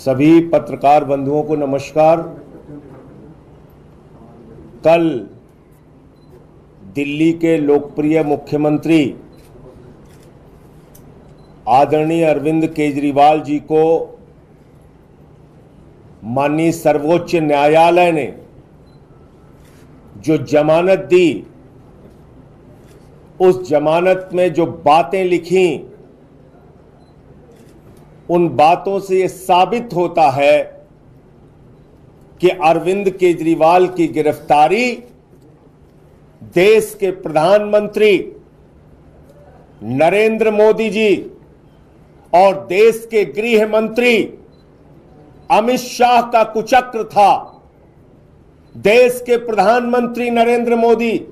सभी पत्रकार बंधुओं को नमस्कार। कल दिल्ली के लोकप्रिय मुख्यमंत्री आदरणीय अरविंद केजरीवाल जी को माननीय सर्वोच्च न्यायालय ने जो जमानत दी, उस जमानत में जो बातें लिखी, उन बातों से ये साबित होता है कि अरविंद केजरीवाल की गिरफ्तारी देश के प्रधानमंत्री नरेंद्र मोदी जी और देश के गृह मंत्री अमित शाह का कुचक्र था। देश के प्रधानमंत्री नरेंद्र मोदी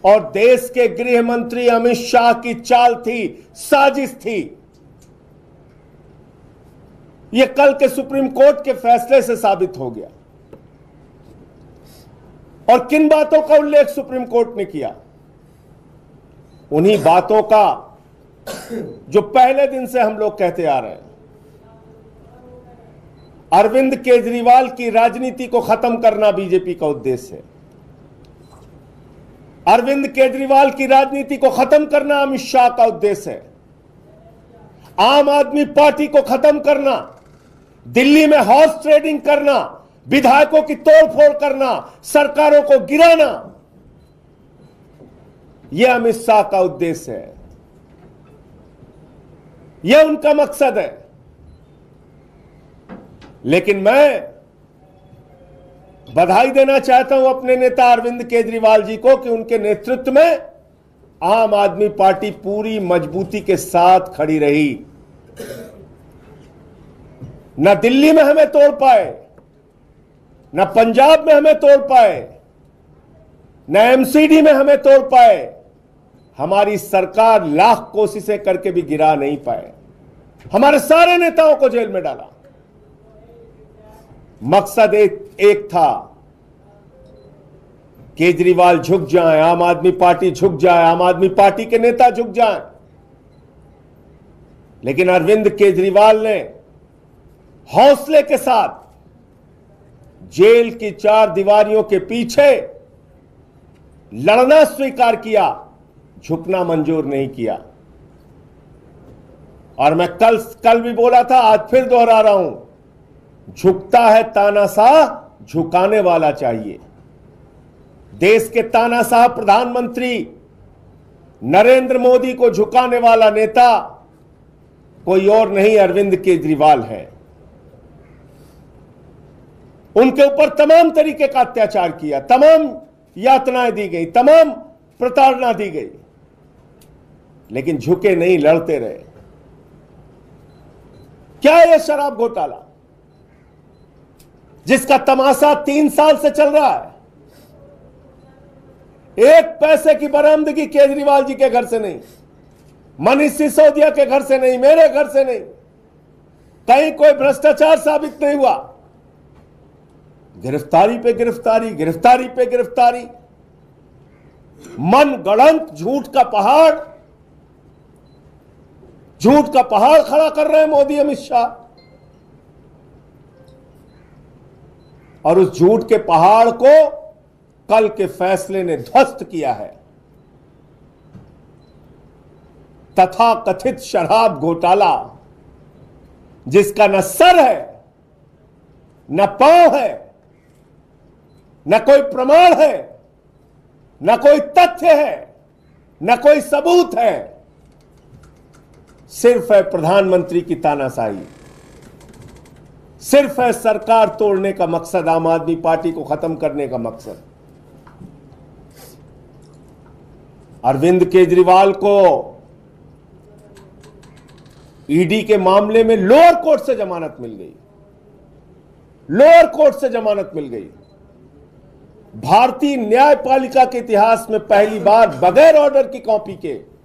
और देश के गृह मंत्री अमित शाह की चाल थी, साजिश थी। यह कल के सुप्रीम कोर्ट के फैसले से साबित हो गया। और किन बातों का उल्लेख सुप्रीम कोर्ट ने किया? उन्हीं बातों का जो पहले दिन से हम लोग कहते आ रहे हैं। अरविंद केजरीवाल की राजनीति को खत्म करना बीजेपी का उद्देश्य है। अरविंद केजरीवाल की राजनीति को खत्म करना अमित शाह का उद्देश्य है। आम आदमी पार्टी को खत्म करना, दिल्ली में हॉर्स ट्रेडिंग करना, विधायकों की तोड़फोड़ करना, सरकारों को गिराना, यह अमित शाह का उद्देश्य है। यह उनका मकसद है। लेकिन मैं बधाई देना चाहता हूं अपने नेता अरविंद केजरीवाल जी को कि उनके नेतृत्व में आम आदमी पार्टी पूरी मजबूती के साथ खड़ी रही। न दिल्ली में हमें तोड़ पाए, न पंजाब में हमें तोड़ पाए, न एमसीडी में हमें तोड़ पाए। हमारी सरकार लाख कोशिशें करके भी गिरा नहीं पाए। हमारे सारे नेताओं को जेल में डाला। मकसद एक था, केजरीवाल झुक जाएं, आम आदमी पार्टी झुक जाए, आम आदमी पार्टी के नेता झुक जाएं। लेकिन अरविंद केजरीवाल ने हौसले के साथ जेल की चार दीवारियों के पीछे लड़ना स्वीकार किया, झुकना मंजूर नहीं किया। और मैं कल भी बोला था, आज फिर दोहरा रहा हूं, झुकता है तानाशाह, झुकाने वाला चाहिए। देश के तानाशाह प्रधानमंत्री नरेंद्र मोदी को झुकाने वाला नेता कोई और नहीं, अरविंद केजरीवाल है। उनके ऊपर तमाम तरीके का अत्याचार किया, तमाम यातनाएं दी गई, तमाम प्रताड़ना दी गई, लेकिन झुके नहीं, लड़ते रहे। क्या यह शराब घोटाला जिसका तमाशा 3 साल से चल रहा है? एक पैसे की बरामदगी केजरीवाल जी के घर से नहीं, मनीष सिसोदिया के घर से नहीं, मेरे घर से नहीं, कहीं कोई भ्रष्टाचार साबित नहीं हुआ। गिरफ्तारी पे गिरफ्तारी, गिरफ्तारी पे गिरफ्तारी, मन गढ़ंत झूठ का पहाड़ खड़ा कर रहे हैं मोदी अमित शाह। और उस झूठ के पहाड़ को कल के फैसले ने ध्वस्त किया है। तथाकथित शराब घोटाला जिसका न सर है, न पांव है, न कोई प्रमाण है, न कोई तथ्य है, न कोई सबूत है, सिर्फ है प्रधानमंत्री की तानाशाही, सिर्फ है सरकार तोड़ने का मकसद, आम आदमी पार्टी को खत्म करने का मकसद। अरविंद केजरीवाल को ईडी के मामले में लोअर कोर्ट से जमानत मिल गई। लोअर कोर्ट से जमानत मिल गई। भारतीय न्यायपालिका के इतिहास में पहली बार बगैर ऑर्डर की कॉपी के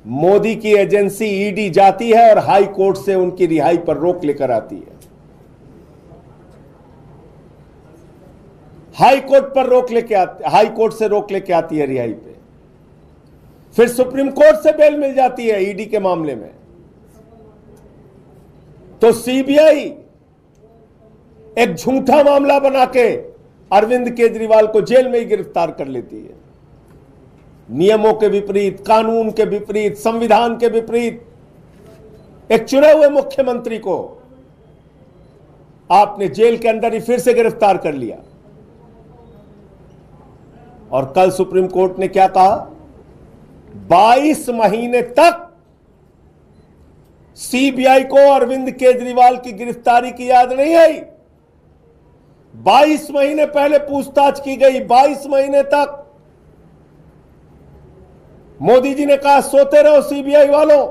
मोदी की एजेंसी ईडी जाती है और हाई कोर्ट से उनकी रिहाई पर रोक लेकर आती है। हाई कोर्ट से रोक लेके आती है रिहाई पे। फिर सुप्रीम कोर्ट से बेल मिल जाती है ईडी के मामले में। तो सीबीआई एक झूठा मामला बना के अरविंद केजरीवाल को जेल में ही गिरफ्तार कर लेती है। नियमों के विपरीत, कानून के विपरीत, संविधान के विपरीत एक चुने हुए मुख्यमंत्री को आपने जेल के अंदर ही फिर से गिरफ्तार कर लिया। और कल सुप्रीम कोर्ट ने क्या कहा? 22 महीने तक सीबीआई को अरविंद केजरीवाल की गिरफ्तारी की याद नहीं आई। 22 महीने पहले पूछताछ की गई, 22 महीने तक। मोदी जी ने कहा सोते रहो सीबीआई वालों,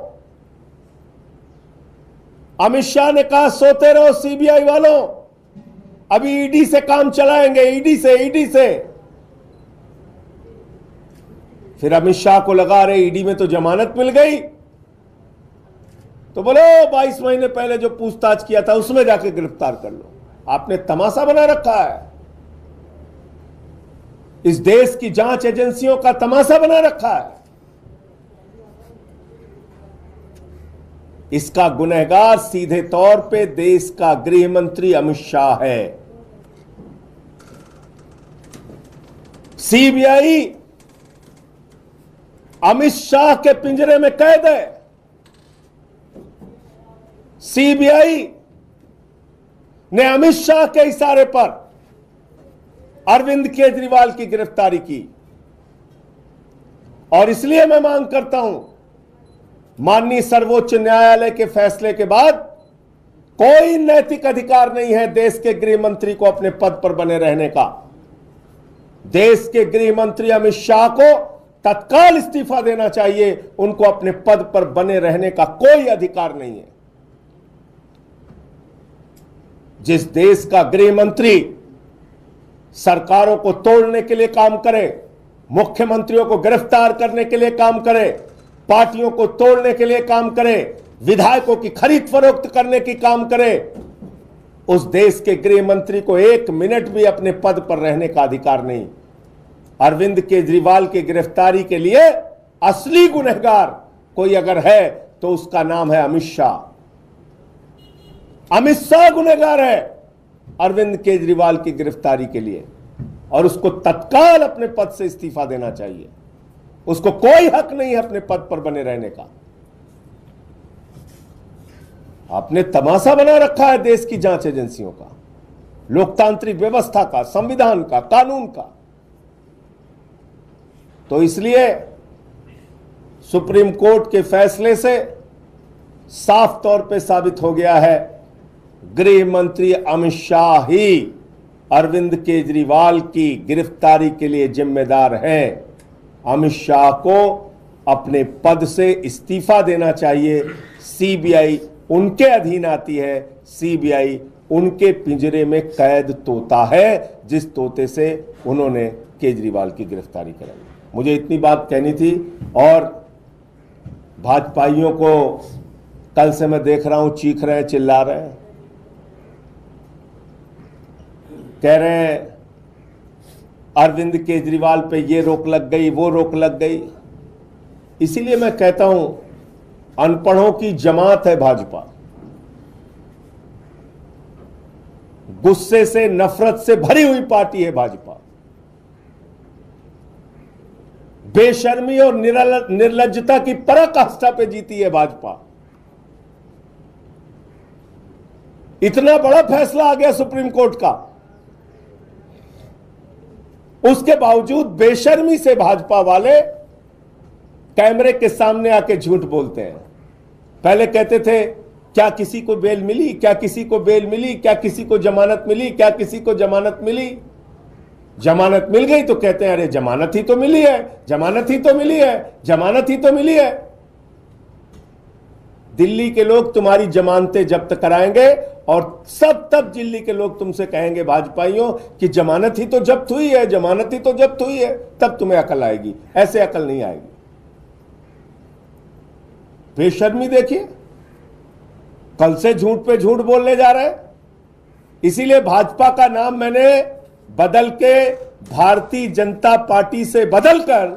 अमित शाह ने कहा सोते रहो सीबीआई वालों, अभी ईडी से काम चलाएंगे, ईडी से। फिर अमित शाह को लगा रहे ईडी में तो जमानत मिल गई, तो बोलो 22 महीने पहले जो पूछताछ किया था उसमें जाके गिरफ्तार कर लो। आपने तमाशा बना रखा है, इस देश की जांच एजेंसियों का तमाशा बना रखा है। इसका गुनहगार सीधे तौर पे देश का गृह मंत्री अमित शाह है। सीबीआई अमित शाह के पिंजरे में कैद है। सीबीआई ने अमित शाह के इशारे पर अरविंद केजरीवाल की गिरफ्तारी की। और इसलिए मैं मांग करता हूं, माननीय सर्वोच्च न्यायालय के फैसले के बाद कोई नैतिक अधिकार नहीं है देश के गृह मंत्री को अपने पद पर बने रहने का। देश के गृह मंत्री अमित शाह को तत्काल इस्तीफा देना चाहिए। उनको अपने पद पर बने रहने का कोई अधिकार नहीं है। जिस देश का गृह मंत्री सरकारों को तोड़ने के लिए काम करे, मुख्यमंत्रियों को गिरफ्तार करने के लिए काम करे, पार्टियों को तोड़ने के लिए काम करे, विधायकों की खरीद फरोख्त करने की काम करे, उस देश के गृह मंत्री को 1 मिनट भी अपने पद पर रहने का अधिकार नहीं। अरविंद केजरीवाल की गिरफ्तारी के लिए असली गुनहगार कोई अगर है तो उसका नाम है अमित शाह। अमित शाह गुनहगार है अरविंद केजरीवाल की गिरफ्तारी के लिए, और उसको तत्काल अपने पद से इस्तीफा देना चाहिए। उसको कोई हक नहीं है अपने पद पर बने रहने का। आपने तमाशा बना रखा है देश की जांच एजेंसियों का, लोकतांत्रिक व्यवस्था का, संविधान का, कानून का। तो इसलिए सुप्रीम कोर्ट के फैसले से साफ तौर पे साबित हो गया है गृह मंत्री अमित शाह ही अरविंद केजरीवाल की गिरफ्तारी के लिए जिम्मेदार हैं। अमित शाह को अपने पद से इस्तीफा देना चाहिए। सीबीआई उनके अधीन आती है, सीबीआई उनके पिंजरे में कैद तोता है, जिस तोते से उन्होंने केजरीवाल की गिरफ्तारी कराई। मुझे इतनी बात कहनी थी। और भाजपाइयों को कल से मैं देख रहा हूं चीख रहे हैं, चिल्ला रहे हैं, कह रहे हैं अरविंद केजरीवाल पे ये रोक लग गई, वो रोक लग गई। इसीलिए मैं कहता हूं अनपढ़ों की जमात है भाजपा, गुस्से से, नफरत से भरी हुई पार्टी है भाजपा। बेशर्मी और निर्लज्जता की पराकाष्ठा पे जीती है भाजपा। इतना बड़ा फैसला आ गया सुप्रीम कोर्ट का, उसके बावजूद बेशर्मी से भाजपा वाले कैमरे के सामने आके झूठ बोलते हैं। पहले कहते थे क्या किसी को बेल मिली, क्या किसी को बेल मिली, क्या किसी को जमानत मिली, क्या किसी को जमानत मिली। जमानत मिल गई तो कहते हैं अरे जमानत ही तो मिली है, जमानत ही तो मिली है, जमानत ही तो मिली है। दिल्ली के लोग तुम्हारी जमानतें जब्त कराएंगे और सब तब दिल्ली के लोग तुमसे कहेंगे भाजपाइयों कि जमानत ही तो जब्त हुई है, जमानत ही तो जब्त हुई है, तब तुम्हें अकल आएगी। ऐसे अकल नहीं आएगी। बेशर्मी देखिए, कल से झूठ पे झूठ बोलने जा रहे हैं। इसीलिए भाजपा का नाम मैंने बदल के भारतीय जनता पार्टी से बदलकर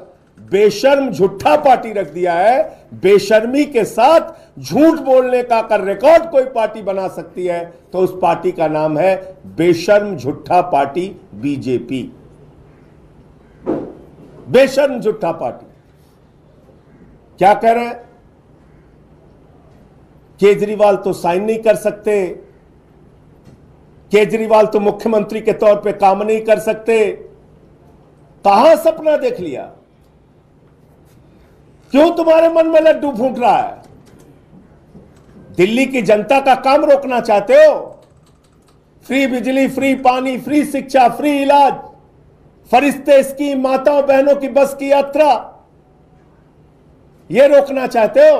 बेशर्म झूठा पार्टी रख दिया है। बेशर्मी के साथ झूठ बोलने का अगर रिकॉर्ड कोई पार्टी बना सकती है तो उस पार्टी का नाम है बेशर्म झूठा पार्टी बीजेपी। बेशर्म झूठा पार्टी। क्या कह रहे हैं? केजरीवाल तो साइन नहीं कर सकते, केजरीवाल तो मुख्यमंत्री के तौर पे काम नहीं कर सकते। कहां सपना देख लिया? क्यों तुम्हारे मन में लड्डू फूट रहा है? दिल्ली की जनता का काम रोकना चाहते हो? फ्री बिजली, फ्री पानी, फ्री शिक्षा, फ्री इलाज, फरिश्ते स्कीम, माताओं बहनों की बस की यात्रा, यह रोकना चाहते हो?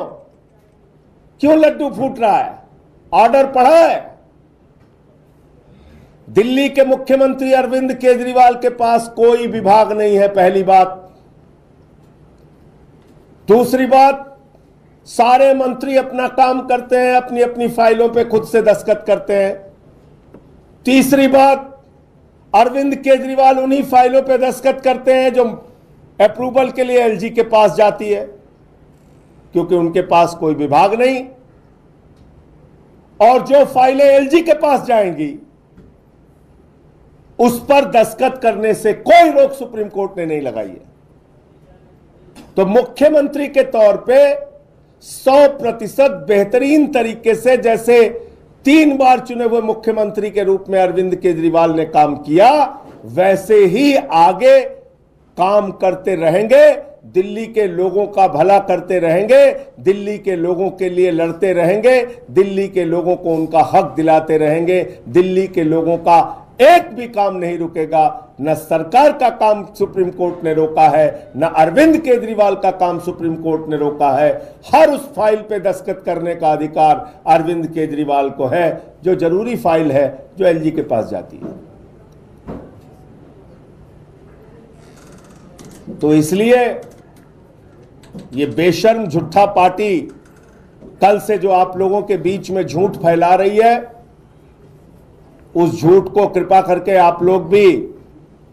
क्यों लड्डू फूट रहा है? ऑर्डर पढ़ा है? दिल्ली के मुख्यमंत्री अरविंद केजरीवाल के पास कोई विभाग नहीं है, पहली बात। दूसरी बात, सारे मंत्री अपना काम करते हैं, अपनी अपनी फाइलों पे खुद से दस्तखत करते हैं। तीसरी बात, अरविंद केजरीवाल उन्हीं फाइलों पे दस्तखत करते हैं जो अप्रूवल के लिए एलजी के पास जाती है, क्योंकि उनके पास कोई विभाग नहीं। और जो फाइलें एलजी के पास जाएंगी उस पर दस्तखत करने से कोई रोक सुप्रीम कोर्ट ने नहीं लगाई है। तो मुख्यमंत्री के तौर पे 100% बेहतरीन तरीके से, जैसे 3 बार चुने हुए मुख्यमंत्री के रूप में अरविंद केजरीवाल ने काम किया, वैसे ही आगे काम करते रहेंगे। दिल्ली के लोगों का भला करते रहेंगे, दिल्ली के लोगों के लिए लड़ते रहेंगे, दिल्ली के लोगों को उनका हक दिलाते रहेंगे। दिल्ली के लोगों का एक भी काम नहीं रुकेगा। न सरकार का काम सुप्रीम कोर्ट ने रोका है, न अरविंद केजरीवाल का काम सुप्रीम कोर्ट ने रोका है। हर उस फाइल पे दस्तखत करने का अधिकार अरविंद केजरीवाल को है, जो जरूरी फाइल है, जो एलजी के पास जाती है। तो इसलिए ये बेशर्म झूठा पार्टी कल से जो आप लोगों के बीच में झूठ फैला रही है, उस झूठ को कृपा करके आप लोग भी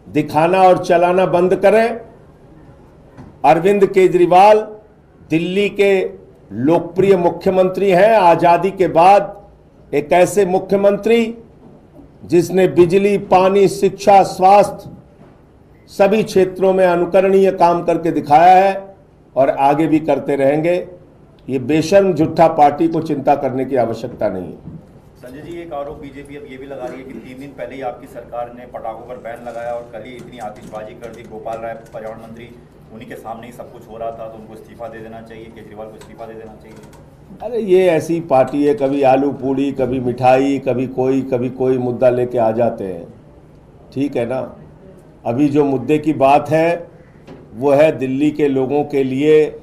दिखाना और चलाना बंद करें। अरविंद केजरीवाल दिल्ली के लोकप्रिय मुख्यमंत्री हैं। आजादी के बाद एक ऐसे मुख्यमंत्री जिसने बिजली, पानी, शिक्षा, स्वास्थ्य सभी क्षेत्रों में अनुकरणीय काम करके दिखाया है और आगे भी करते रहेंगे। ये बेशर्म झूठा पार्टी को चिंता करने की आवश्यकता नहीं है। संजय जी, एक आरोप बीजेपी अब ये भी लगा रही है कि 3 दिन पहले ही आपकी सरकार ने पटाखों पर बैन लगाया और कल ही इतनी आतिशबाजी कर दी। गोपाल राय पर्यावरण मंत्री, उन्हीं के सामने ही सब कुछ हो रहा था, तो उनको इस्तीफा दे देना चाहिए, केजरीवाल को इस्तीफा दे देना चाहिए। अरे ये ऐसी पार्टी है, कभी आलू पूड़ी, कभी मिठाई, कभी कोई मुद्दा लेके आ जाते हैं। ठीक है ना। अभी जो मुद्दे की बात है वो है दिल्ली के लोगों के लिए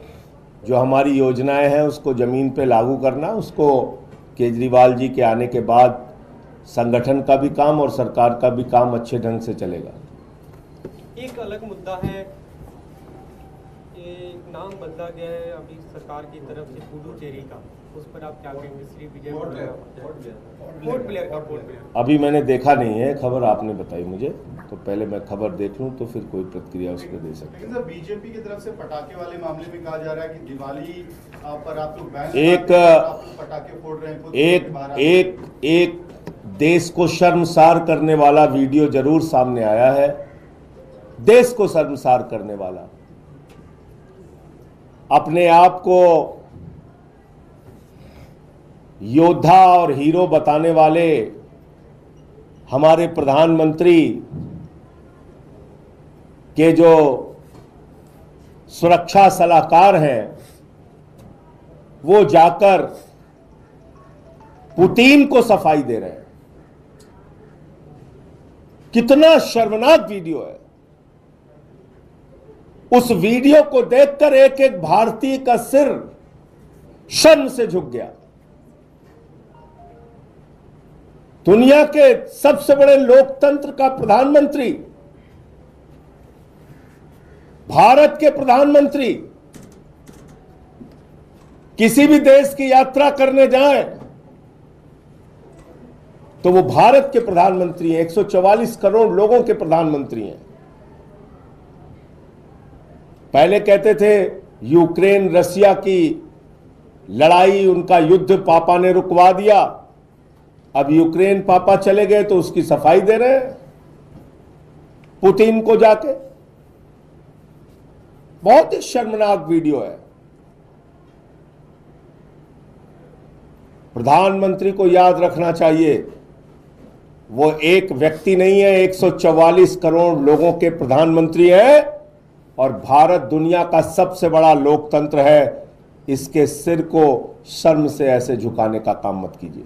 जो हमारी योजनाएं हैं उसको ज़मीन पे लागू करना। उसको केजरीवाल जी के आने के बाद संगठन का भी काम और सरकार का भी काम अच्छे ढंग से चलेगा। एक अलग मुद्दा है, ये नाम बदला गया है अभी सरकार की तरफ से पुडुचेरी का, उस पर आप क्या कहेंगे? श्री विजय पोर्ट ब्लेयर का अभी मैंने देखा नहीं है खबर, आपने बताई मुझे, तो पहले मैं खबर देख लूं तो फिर कोई प्रतिक्रिया उस पर दे सकते हैं। बीजेपी की तरफ से पटाखे वाले मामले में कहा जा रहा है कि दिवाली पर आप लोग पटाखे फोड़ रहे हैं। एक देश को शर्मसार करने वाला वीडियो जरूर सामने आया है, देश को शर्मसार करने वाला। अपने आप को योद्धा और हीरो बताने वाले हमारे प्रधानमंत्री के जो सुरक्षा सलाहकार हैं, वो जाकर पुतिन को सफाई दे रहे हैं। कितना शर्मनाक वीडियो है। उस वीडियो को देखकर एक एक भारतीय का सिर शर्म से झुक गया। दुनिया के सबसे बड़े लोकतंत्र का प्रधानमंत्री, भारत के प्रधानमंत्री किसी भी देश की यात्रा करने जाएं तो वो भारत के प्रधानमंत्री हैं, 144 करोड़ लोगों के प्रधानमंत्री हैं। पहले कहते थे यूक्रेन रसिया की लड़ाई, उनका युद्ध पापा ने रुकवा दिया। अब यूक्रेन पापा चले गए तो उसकी सफाई दे रहे हैं पुतिन को जाके। बहुत ही शर्मनाक वीडियो है। प्रधानमंत्री को याद रखना चाहिए, वो एक व्यक्ति नहीं है, 144 करोड़ लोगों के प्रधानमंत्री हैं और भारत दुनिया का सबसे बड़ा लोकतंत्र है। इसके सिर को शर्म से ऐसे झुकाने का काम मत कीजिए।